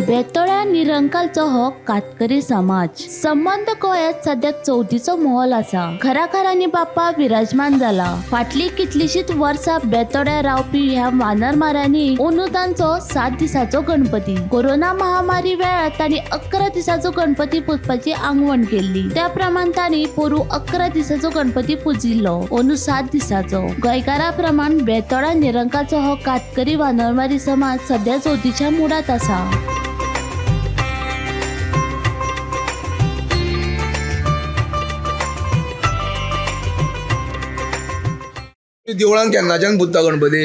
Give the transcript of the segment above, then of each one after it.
बेतोळ्या निरंकालचो हो कातकरी समाज संबंध गोंयांत सद्याक चवथीचो मोल आसा. घराघरांनी बाप्पा विराजमान जाला. फाटली कितलीशीच वर्सां बेतोड्या रावपी ह्या वानरमारांनी अंदू तांचो 7 दिसाचो गणपती. कोरोना महामारी वेळार तांणी 11 दिसाचो गणपती पुजपाची आंगवण केल्ली. त्या प्रमाण तांणी पोरू 11 दिसाचो गणपती पुजिल्लो, अंदू 7 दिसाचो. गोंयकारा प्रमाण बेतोळा निरंकालचो हो कातकरी वानरमारी समाज सध्या चवथीच्या मुडात आसा. देवळान केन्नाच्यान पुजता गणपती?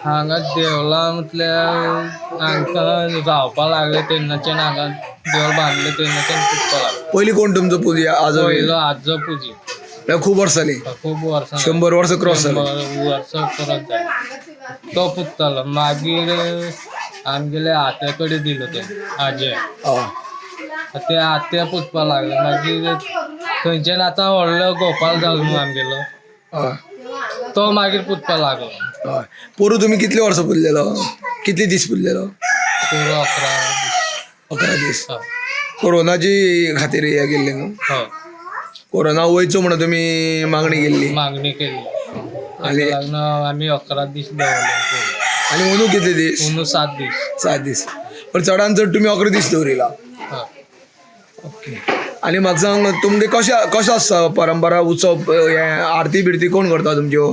हांगा देवळा म्हटल्यार हांगा रावपा लागले तेन्नाच्यान हांगा देवळ बांदले तेन्नाच्यान पुजपा लागले. पयली कोण तुमचो पुजी आजो? पयलो आजो पुजी. खूप वर्स जाली. खूब वर्सां 100 वर्स क्रॉस जाली. वर्सां परत जाली. तो पुजतालो. मागीर आमगेले आत्या कडेन दिलो ते आजे. ते आत्या पुजपा लागले. मागीर थंयच्यान आतां व्हडलो गोपाल जालो न्हू आमगेलो, तो मागीर पुजपा लागलो. पोरू तुम्ही कितले वर्स पुजलेलो? कितले दीस पुजलेलो? पोरू 11 दीस. कोरोनाची खातीर हे गेल्ले न्हू. हय, कोरोना वयचो म्हणून तुम्ही मागणी केल्ली मागणी केली. आणि लग्न आम्ही 11 दीस दवरले. आणि अंदू कितले दीस? अंदू 7 दीस. 7 दीस. पण चडान चड तुम्ही 11 दीस दवरिला. हय. ओके. आणि म्हाका सांग, तुमगे कशें आसता परंपरा उत्सव? आरती बिरती कोण करता तुमच्यो?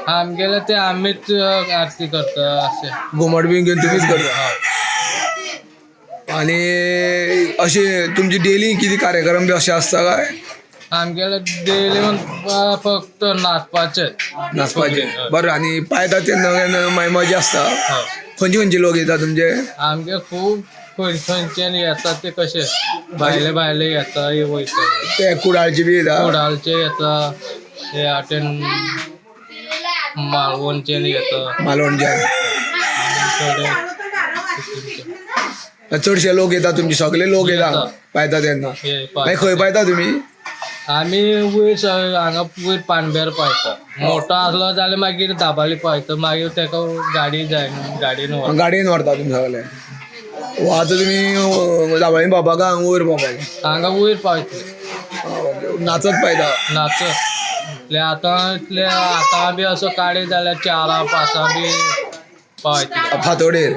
आमगेले ते आमीच आरती करता अशें. घुमट बी घेवन तुम्हीच करता? हय. आणि अशे तुमची डेली कितें कार्यक्रम बी अशें आसता काय? आमगेले डेली फक्त नाचपाचे. बरं. आणि पायता तेन्ना मजा आसता? हय. खंयचे लोक येता तुमचे? आमगे खूब खंयच्यान येता ते कशे भायले भायले येता वयता. ते कुडाळचे बी येता? कुडाळचे येता, हे आटेन मालवणच्यान येता. मालवणच्यान थोडे चडशे लोक येता तुमचे? सगळे लोक येता पायता तेन्ना? मागीर खंय पायता तुमी? आमी वयर हांगा वयर पानबेर पायता. मोठो आसलो जाल्यार मागीर दाबाली पायता. मागीर तेका गाडी जाय न्हू, गाडयेन व्हरता तुमी सगळे? आतां तुमी दाबाळीन पावपा काय हांगा वयर पावपाक? हांगा वयर पावता. नाचत पायता? नाचत आतां बी असो काडे जाल्यार 4-5 बी पावयता. फातोडेर?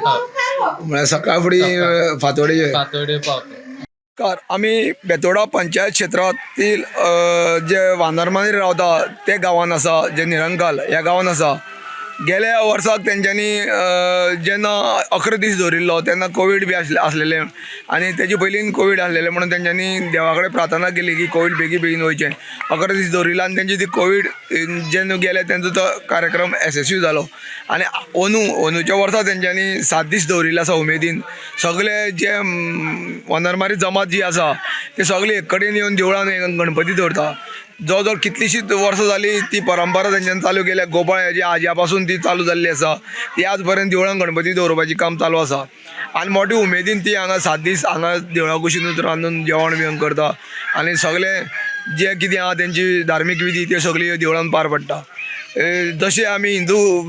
म्हळ्यार सकाळ फुडें फातोडेर पावता. आमी बेतोडा पंचायत क्षेत्रातील जे वानरमारी रावता ते गांवान आसा, जे निरंकाल ह्या गांवान आसा. गेल्या वर्साक तेंच्यांनी जेन्ना 11 दीस दवरिल्लो तेन्ना कोवीड बी आसलेलें आनी तेजे पयलीं कोवीड आसलेलें म्हणून तेंच्यांनी देवा कडेन प्रार्थना केली की कोवीड बेगीन वयचें. 11 दीस दवरिल्लो आनी तेंची ती कोवीड जेन्ना गेले तेंचो तो कार्यक्रम यशस्वी जालो. आनी अंदूच्या वर्सा तेंच्यांनी 7 दीस दवरिल्ले आसा उमेदीन. सगळे जे वानरमारी जमात जी आसा ते सगळे एक कडेन येवन देवळान गणपती दवरता. जवळ जवळ कितलीशीच वर्सां जाली ती परंपरा तेंच्यान चालू केल्या. गोपाळ हेजी आज्या पासून ती चालू जाल्ली आसा. ती आज पर्यंत देवळान गणपती दवरपाची काम चालू आसा. आनी मोठे उमेदीन ती हांगा 7 दीस हांगा देवळा कुशीनूच रांदून जेवण बिवण करता. आनी सगळे जे कितें आहा तेंची धार्मीक विधी त्यो सगळी देवळान पार पडटा. जशें आमी हिंदू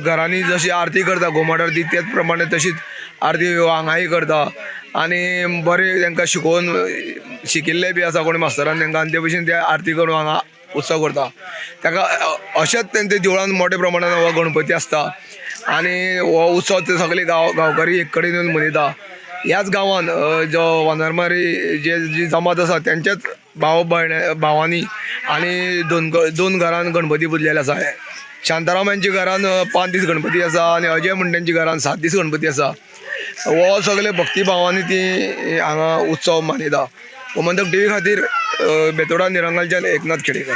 घरांनी जशी आरती करता घुमट आरती, तेच प्रमाणे तशीच आरती हांगाय करता. आनी बरें तांकां शिकिल्ले बी आसा कोणी मास्तरान तांकां, आनी ते भशेन ते आरती करून हांगा उत्सव करता. ताका अशेंच तेंचे देवळान मोठ्या प्रमाणान हो गणपती आसता. आनी हो उत्सव ते सगळे गांवकारी एक कडेन येवन मनयता. ह्याच गांवान जो वानरमारी जी जमात आसा तेंच्याच भावांनी आनी दोन घरान गणपती पुजलेले आसा. शांताराम यांच्या घरान 5 दीस गणपती आसा आनी अजय म्हणट्यांच्या घरान 7 दीस गणपती आसा. हो सगळे भक्तिभावांनी ती हांगा उत्सव मनयता. गोमंतक TV खातीर बेतोडा निरंकालच्यान एकनाथ खेडेकर.